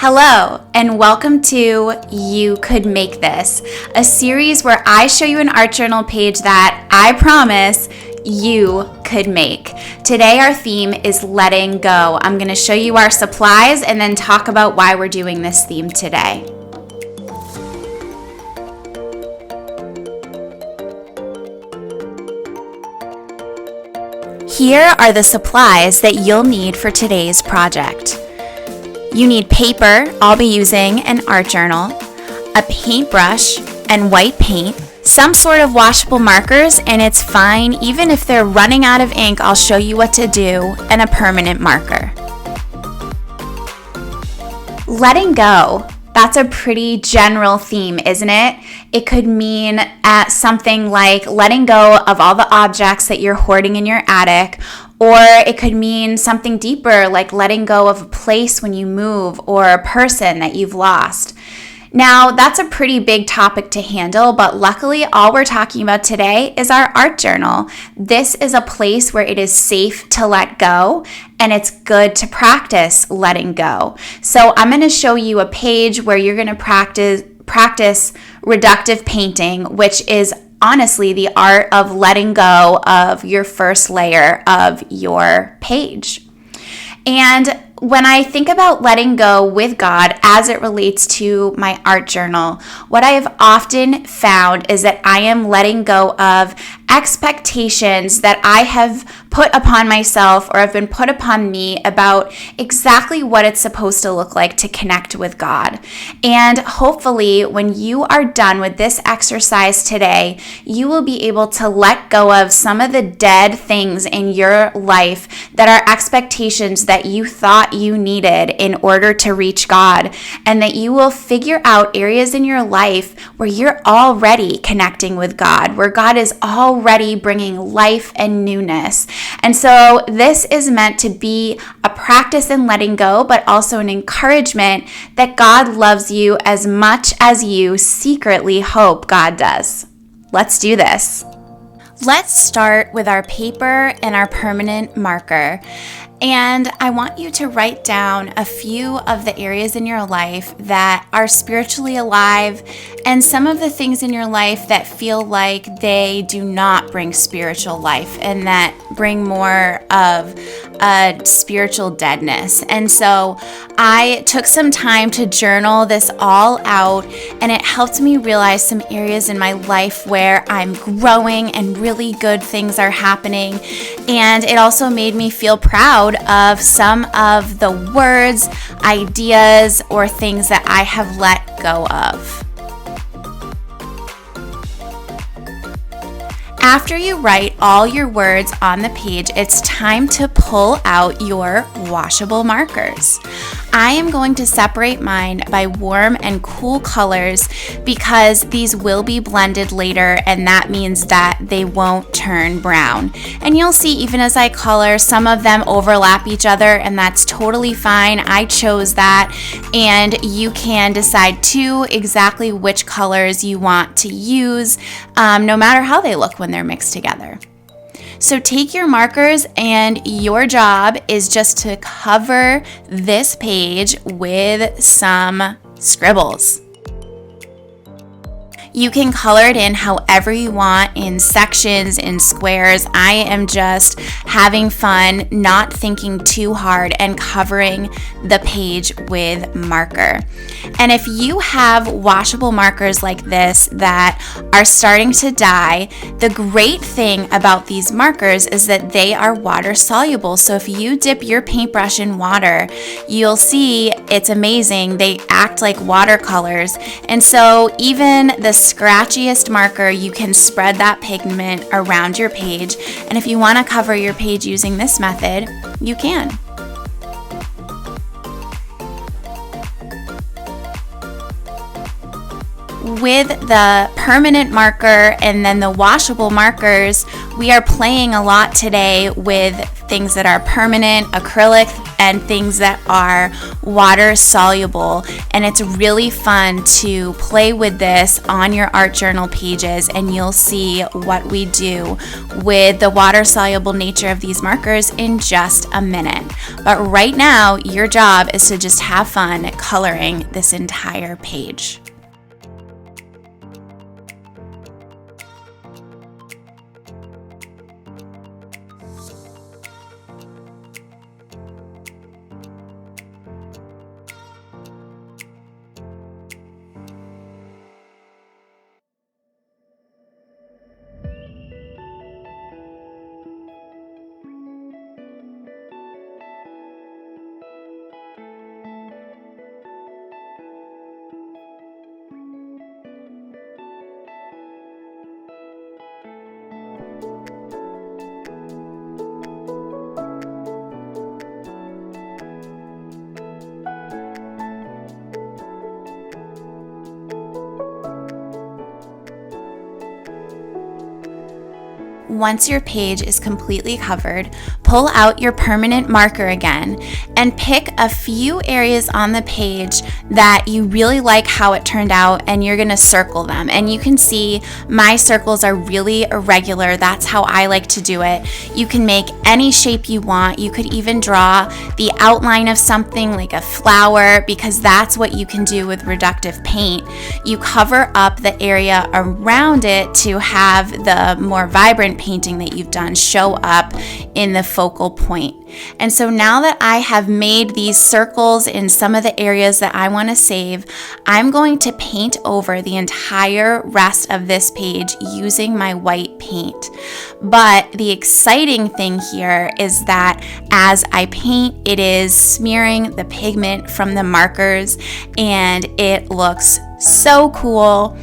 Hello, and welcome to You Could Make This, a series where I show you an art journal page that I promise you could make. Today our theme is letting go. I'm going to show you our supplies and then talk about why we're doing this theme today. Here are the supplies that you'll need for today's project. You need paper. I'll be using an art journal, a paintbrush and white paint, some sort of washable markers, and it's fine even if they're running out of ink. I'll show you what to do, and a permanent marker. Letting go. That's a pretty general theme, isn't it? It could mean something like letting go of all the objects that you're hoarding in your attic, or it could mean something deeper like letting go of a place when you move or a person that you've lost. Now, that's a pretty big topic to handle, but luckily all we're talking about today is our art journal. This is a place where it is safe to let go, and it's good to practice letting go. So I'm going to show you a page where you're going to practice reductive painting, which is honestly the art of letting go of your first layer of your page. And when I think about letting go with God as it relates to my art journal, what I have often found is that I am letting go of expectations that I have put upon myself or have been put upon me about exactly what it's supposed to look like to connect with God. And hopefully when you are done with this exercise today, you will be able to let go of some of the dead things in your life that are expectations that you thought you needed in order to reach God, and that you will figure out areas in your life where you're already connecting with God, where God is already bringing life and newness. And so this is meant to be a practice in letting go, but also an encouragement that God loves you as much as you secretly hope God does. Let's do this. Let's start with our paper and our permanent marker. And I want you to write down a few of the areas in your life that are spiritually alive and some of the things in your life that feel like they do not bring spiritual life and that bring more of a spiritual deadness. And so I took some time to journal this all out, and it helped me realize some areas in my life where I'm growing and really good things are happening. And it also made me feel proud of some of the words, ideas, or things that I have let go of. After you write all your words on the page, it's time to pull out your washable markers. I am going to separate mine by warm and cool colors because these will be blended later, and that means that they won't turn brown. And you'll see even as I color, some of them overlap each other, and that's totally fine. I chose that, and you can decide too exactly which colors you want to use, no matter how they look when they're mixed together. So take your markers, and your job is just to cover this page with some scribbles. You can color it in however you want, in sections, in squares. I am just having fun, not thinking too hard, and covering the page with marker. And if you have washable markers like this that are starting to die, the great thing about these markers is that they are water soluble. So if you dip your paintbrush in water, you'll see it's amazing. They act like watercolors. And so even the scratchiest marker, you can spread that pigment around your page. And if you want to cover your page using this method, you can. With the permanent marker and then the washable markers, we are playing a lot today with things that are permanent, acrylic and things that are water soluble. And it's really fun to play with this on your art journal pages, and you'll see what we do with the water soluble nature of these markers in just a minute. But right now, your job is to just have fun coloring this entire page. Once your page is completely covered, pull out your permanent marker again and pick a few areas on the page that you really like how it turned out, and you're going to circle them. And you can see my circles are really irregular. That's how I like to do it. You can make any shape you want. You could even draw the outline of something like a flower, because that's what you can do with reductive paint. You cover up the area around it to have the more vibrant painting that you've done show up in the focal point. And so now that I have made these circles in some of the areas that I want to save, I'm going to paint over the entire rest of this page using my white paint. But the exciting thing here is that as I paint, it is smearing the pigment from the markers, and it looks so cool.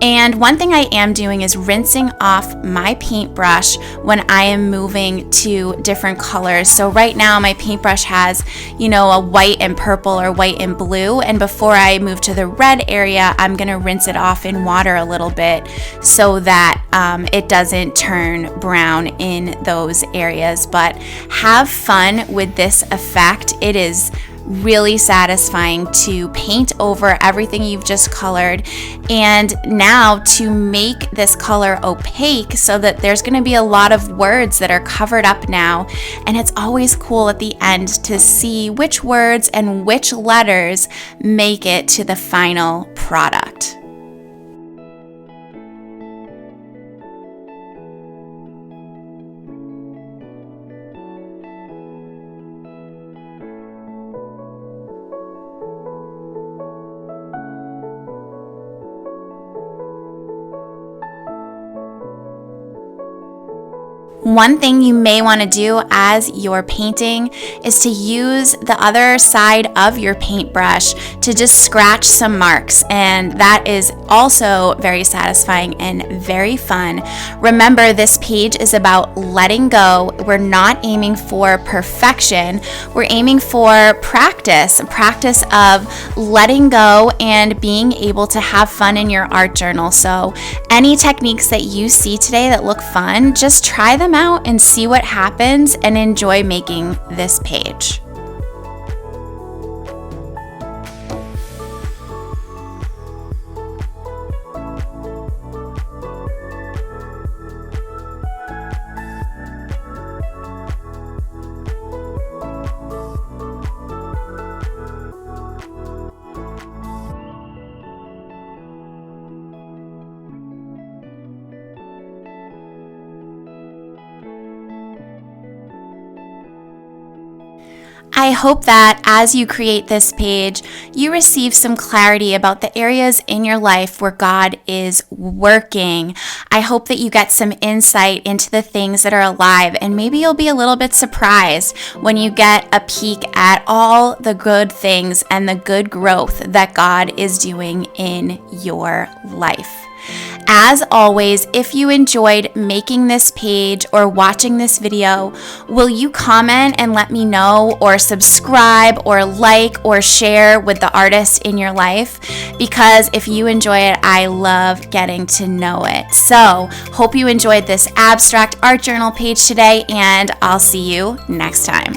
And one thing I am doing is rinsing off my paintbrush when I am moving to different colors. So right now my paintbrush has, a white and purple or white and blue. And before I move to the red area, I'm going to rinse it off in water a little bit so that it doesn't turn brown in those areas. But have fun with this effect. It is really satisfying to paint over everything you've just colored, and now to make this color opaque so that there's going to be a lot of words that are covered up now. And it's always cool at the end to see which words and which letters make it to the final product. One thing you may want to do as you're painting is to use the other side of your paintbrush to just scratch some marks, and that is also very satisfying and very fun. Remember, this page is about letting go. We're not aiming for perfection. We're aiming for practice of letting go and being able to have fun in your art journal. So any techniques that you see today that look fun, just try them out and see what happens and enjoy making this page. I hope that as you create this page, you receive some clarity about the areas in your life where God is working. I hope that you get some insight into the things that are alive, and maybe you'll be a little bit surprised when you get a peek at all the good things and the good growth that God is doing in your life. As always, if you enjoyed making this page or watching this video, will you comment and let me know, or subscribe or like or share with the artist in your life? Because if you enjoy it, I love getting to know it. So, hope you enjoyed this abstract art journal page today, and I'll see you next time.